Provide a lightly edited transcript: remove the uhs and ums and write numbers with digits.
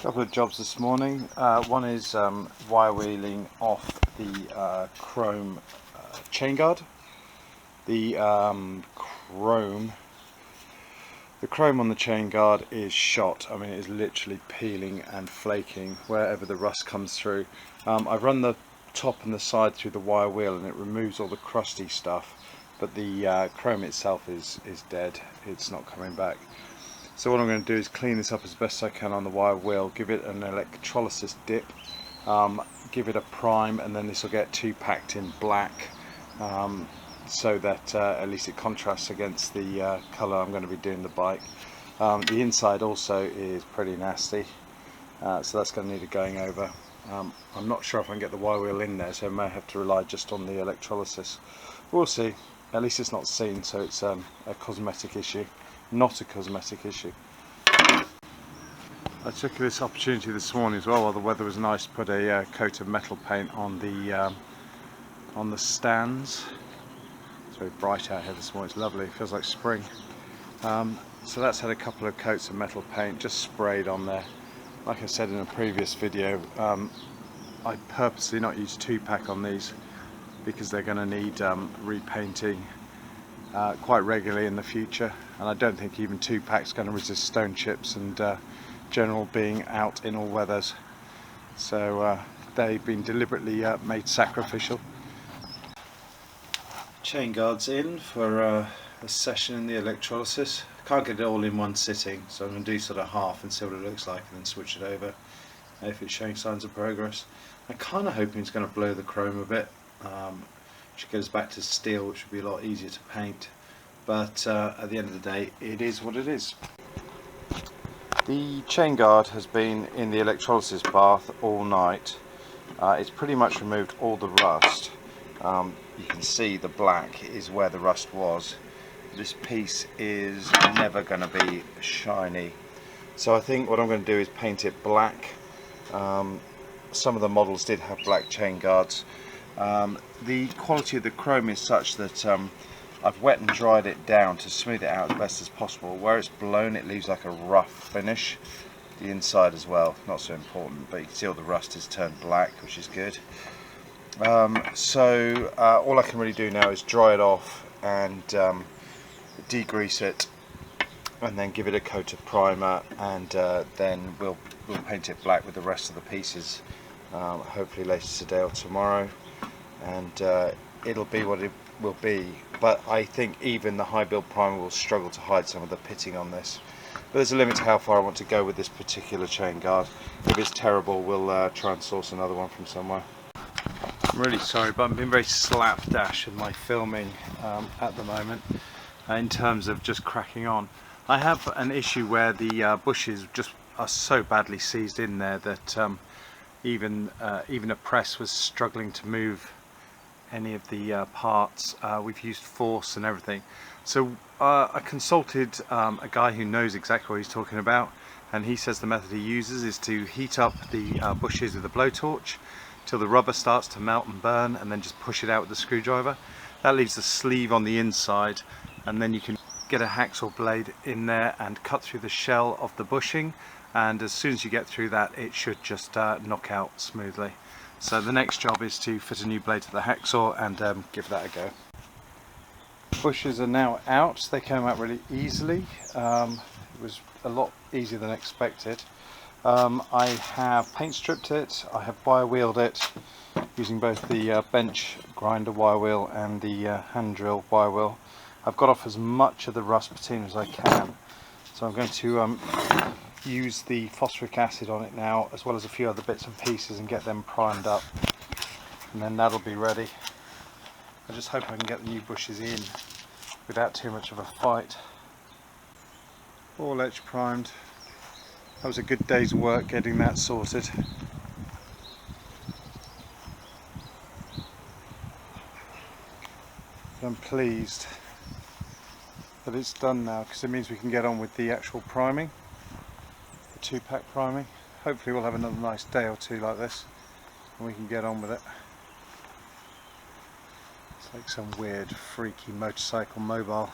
Couple of jobs this morning. One is wire wheeling off the chrome chain guard. The chrome on the chain guard is shot. I mean, it is literally peeling and flaking wherever the rust comes through. I've run the top and the side through the wire wheel and it removes all the crusty stuff, but the chrome itself is dead. It's not coming back. So what I'm going to do is clean this up as best I can on the wire wheel, give it an electrolysis dip, give it a prime, and then this will get two-packed in black, so that at least it contrasts against the colour I'm going to be doing the bike. The inside also is pretty nasty, so that's going to need a going over. I'm not sure if I can get the wire wheel in there, so I may have to rely just on the electrolysis. We'll see. At least it's not seen, so it's a cosmetic issue. Not a cosmetic issue. I took this opportunity this morning as well, while the weather was nice, to put a coat of metal paint on the stands. It's very bright out here this morning, it's lovely, it feels like spring. So that's had a couple of coats of metal paint just sprayed on there. Like I said in a previous video, I purposely not used 2-pack on these because they're going to need repainting quite regularly in the future, and I don't think even 2-pack's going to resist stone chips and general being out in all weathers. So they've been deliberately made sacrificial. Chain guards in for a session in the electrolysis. Can't get it all in one sitting, so I'm going to do sort of half and see what it looks like and then switch it over if it's showing signs of progress. I'm kind of hoping it's going to blow the chrome a bit. Should get us back to steel, which would be a lot easier to paint, but at the end of the day it is what it is. The chain guard has been in the electrolysis bath all night. It's pretty much removed all the rust. You can see the black is where the rust was. This piece is never going to be shiny, so I think what I'm going to do is paint it black. Some of the models did have black chain guards. The quality of the chrome is such that I've wet and dried it down to smooth it out as best as possible. Where it's blown, it leaves like a rough finish. The inside as well, not so important, but you can see all the rust has turned black, which is good. So all I can really do now is dry it off and degrease it, and then give it a coat of primer, and then we'll paint it black with the rest of the pieces, hopefully later today or tomorrow, and it'll be what it will be. But I think even the high build primer will struggle to hide some of the pitting on this. But there's a limit to how far I want to go with this particular chain guard. If it's terrible, we'll try and source another one from somewhere. I'm really sorry, but I'm being very slapdash in my filming at the moment in terms of just cracking on. I have an issue where the bushes just are so badly seized in there that even a press was struggling to move any of the parts. We've used force and everything. So I consulted a guy who knows exactly what he's talking about, and he says the method he uses is to heat up the bushes with a blowtorch till the rubber starts to melt and burn, and then just push it out with the screwdriver. That leaves a sleeve on the inside, and then you can get a hacksaw blade in there and cut through the shell of the bushing, and as soon as you get through that, it should just knock out smoothly. So the next job is to fit a new blade to the hacksaw and give that a go. Bushes are now out. They came out really easily. It was a lot easier than expected. I have paint stripped it, I have wire wheeled it using both the bench grinder wire wheel and the hand drill wire wheel. I've got off as much of the rust patina as I can, so I'm going to use the phosphoric acid on it now, as well as a few other bits and pieces, and get them primed up, and then that'll be ready. I just hope I can get the new bushes in without too much of a fight. All edge primed. That was a good day's work getting that sorted. I'm pleased that it's done now, because it means we can get on with the actual priming, the 2-pack priming. Hopefully we'll have another nice day or two like this and we can get on with it. It's like some weird freaky motorcycle mobile.